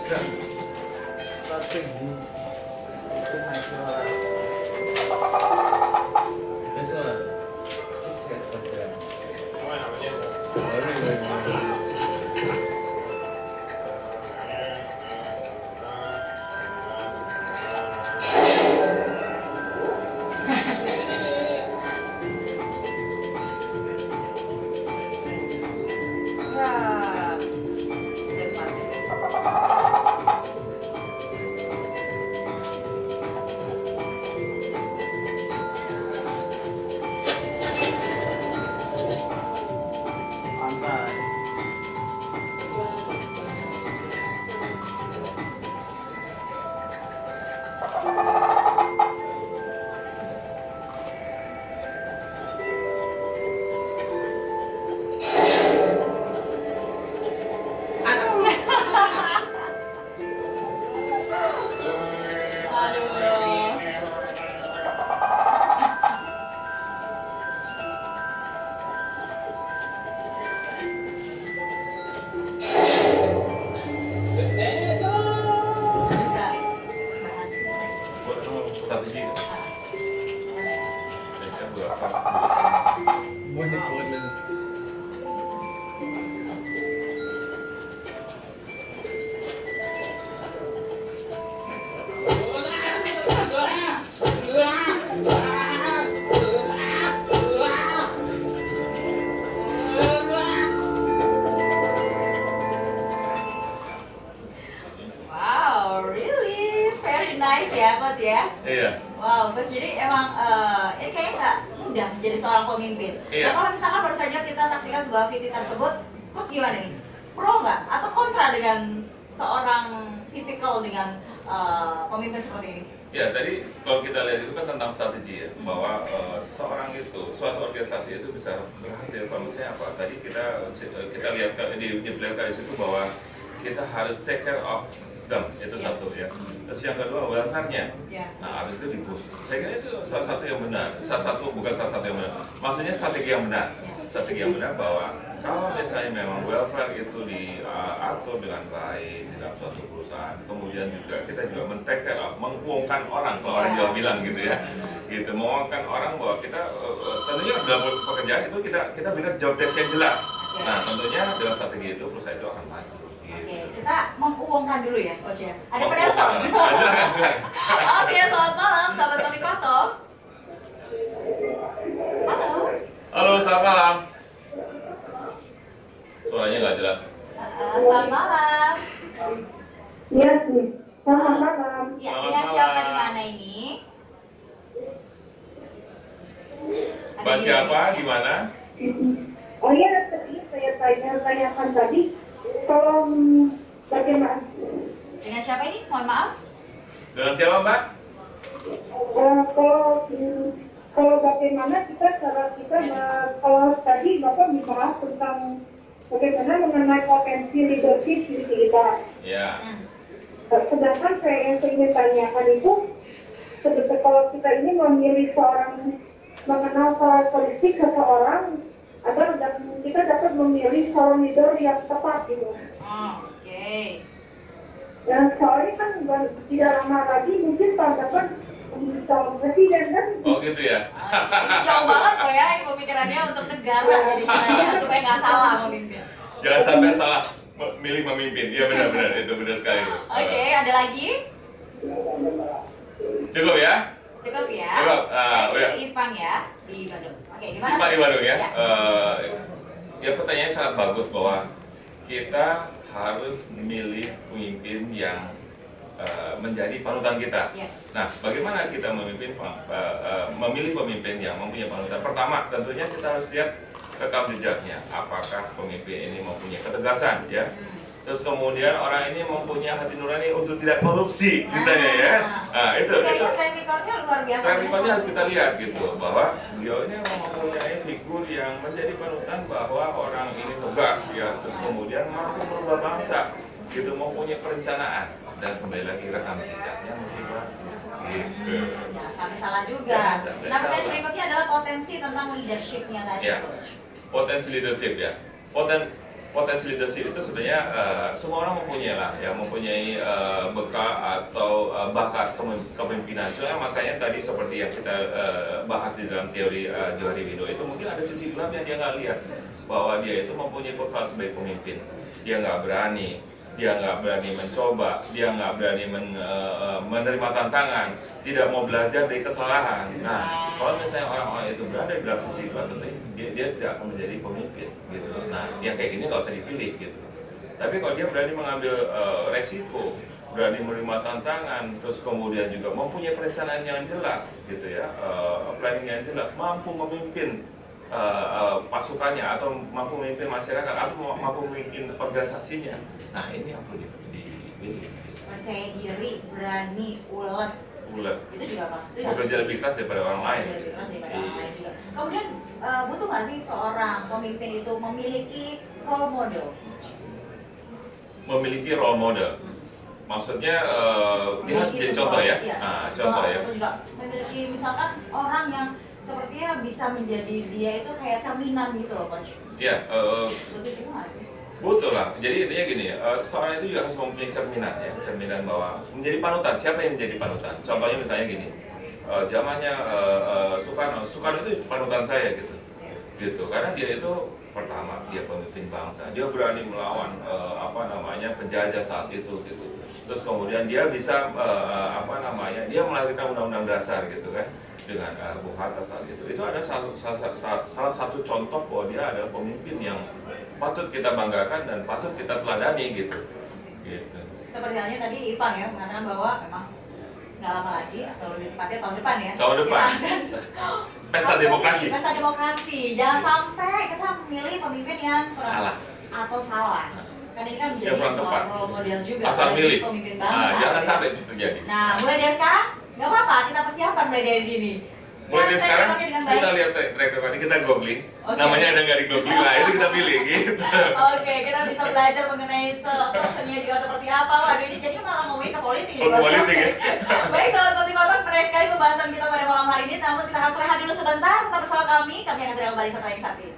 strategi itu nasional. Nasional. Ya? Iya. Wow, terus jadi emang ini kayaknya nggak mudah jadi seorang pemimpin. Iya. Nah, kalau misalkan baru saja kita saksikan sebuah VT tersebut, terus gimana nih? Pro nggak? Atau kontra dengan seorang tipikal dengan pemimpin seperti ini? Ya, tadi kalau kita lihat itu kan tentang strategi ya, bahwa seorang itu, suatu organisasi itu bisa berhasil. Kalau misalnya apa? Tadi kita lihat di belakang situ bahwa kita harus take care of them, itu satu ya. Terus yang kedua welfare-nya. Nah, habis itu di-boost. Saya kira itu salah satu yang benar. Bukan salah satu yang benar. Maksudnya strategi yang benar. Strategi yang benar bahwa kalau misalnya memang welfare itu diatur dengan baik di dalam suatu perusahaan, kemudian juga kita juga men-take care of, menguangkan orang, kalau orang Jawa bilang gitu ya. Gitu, menguangkan orang bahwa kita tentunya dalam pekerjaan itu kita berikan job desk yang jelas. Nah, tentunya dengan strategi itu perusahaan itu akan maju. Oke, kita menguangkan dulu ya, Coach ya. Ada penelpon. Silakan. Oke, selamat malam, sahabat motivator. Halo. Halo, selamat malam. Suaranya nggak jelas. Selamat malam. Iya sih, selamat malam. Ya, dengan siapa di mana ini? Mbak siapa? Di mana? Oh iya, tadi saya tanyakan tadi, kalau bagaimana? Dengan siapa ini? Mohon maaf. Dengan siapa, Mbak? Kalau bagaimana kalau tadi Bapak membahas tentang bagaimana mengenai potensi leadership di kita. Ya. Sedangkan yang saya ingin tanyakan itu, sebetulnya kalau kita ini memilih mengenal karakteristik seseorang, agar kita dapat memilih seorang leader yang tepat gitu. Oke. Dan soalnya kan tidak lama lagi mungkin tahun depan calon presiden kan. Oh gitu ya. Ini jauh banget kok ya ini pemikirannya untuk negara jadi sebenarnya supaya nggak salah memimpin. Jangan sampai salah milih memimpin. Iya benar-benar, itu benar sekali. Oke, ada lagi? Cukup ya? Cukup ya. Cukup. Thank you Ipang ya di Bandung. Oke, di mana? Ipang di Bandung ya. Ya. Ya pertanyaannya sangat bagus bahwa kita harus memilih pemimpin yang menjadi panutan kita. Ya. Nah, bagaimana kita memilih pemimpin yang mempunyai panutan? Pertama, tentunya kita harus lihat rekam jejaknya. Apakah pemimpin ini mempunyai ketegasan, ya? Terus kemudian orang ini mempunyai hati nurani untuk tidak korupsi, misalnya ya. Nah, itu track recordnya luar biasa. track recordnya harus kita lihat gitu, bahwa beliau ini mempunyai figur yang menjadi panutan bahwa orang ini tegas ya, terus kemudian mampu merubah bangsa, gitu, mempunyai perencanaan, dan kembali lagi rekam jejaknya mesti bagus, gitu. Jangan sampai salah juga. Jangan sampai Nah, salah. berikutnya adalah potensi tentang leadership-nya tadi. Ya, potensi leadership ya. potensi leadership itu sebenarnya semua orang mempunyai lah, ya mempunyai bekal atau bakat kepemimpinan. Cuma masalahnya tadi seperti yang kita bahas di dalam teori Johari Widodo itu mungkin ada sisi gelap yang dia nggak lihat, bahwa dia itu mempunyai bekal sebagai pemimpin. Dia nggak berani, dia nggak berani mencoba, dia nggak berani menerima tantangan, tidak mau belajar dari kesalahan. Nah, kalau misalnya orang-orang itu berada di dalam sisi gelap, tentu dia tidak akan menjadi pemimpin, gitu. Nah, yang kayak gini nggak usah dipilih, gitu. Tapi kalau dia berani mengambil resiko, berani menerima tantangan, terus kemudian juga mempunyai perencanaan yang jelas, gitu ya, planning yang jelas, mampu memimpin pasukannya atau mampu memimpin masyarakat atau mampu memimpin organisasinya. Nah, ini yang perlu dipilih. Percaya diri, berani, ulet. Itu juga pasti bekerja lebih keras daripada orang lain. Lebih keras daripada orang lain juga. Kemudian butuh nggak sih seorang pemimpin itu memiliki role model? Memiliki role model. Maksudnya dia harus menjadi contoh ya. Iya. Nah, contoh ya. Atau juga memiliki misalkan orang yang sepertinya bisa menjadi dia itu kayak cerminan gitu loh, Coach. Iya. Betul juga nggak sih? Betul lah. Jadi intinya gini, seorang itu juga harus mempunyai cerminan ya, cerminan bahwa menjadi panutan. Siapa yang menjadi panutan? Contohnya misalnya gini, zamannya Soekarno itu panutan saya gitu, gitu. Karena dia itu pertama dia pemimpin bangsa, dia berani melawan penjajah saat itu gitu. Terus kemudian dia bisa dia melahirkan undang-undang dasar gitu kan dengan Bung Hatta saat itu. Itu ada salah satu contoh bahwa dia adalah pemimpin yang patut kita banggakan dan patut kita teladani gitu. Seperti halnya tadi Ipang ya mengatakan bahwa memang nggak lama lagi atau lebih tepatnya tahun depan ya. Tahun depan. Pesta demokrasi. Pesta demokrasi. Jangan sampai kita memilih pemimpin yang salah atau salah. Karena ini kan menjadi seorang role model juga. Asal milih. Pemimpin bangsa. Nah, jangan ya. sampai itu terjadi. Nah, mulai dari sekarang nggak apa-apa kita persiapan mulai dari ini. Mulai dari sekarang kita lihat track recordnya, kita googling. Okay. Namanya ada nggak di googling lah, itu kita pilih gitu. Oke, kita bisa belajar mengenai sosoknya juga seperti apa. Waduh, ini jadi malah ngomongin ke politik ya. Politik ya. Baik, sahabat motivator, menarik sekali pembahasan kita pada malam hari ini. Namun kita harus rehat dulu sebentar, tetap bersama kami. Kami akan segera kembali setelah yang satu ini.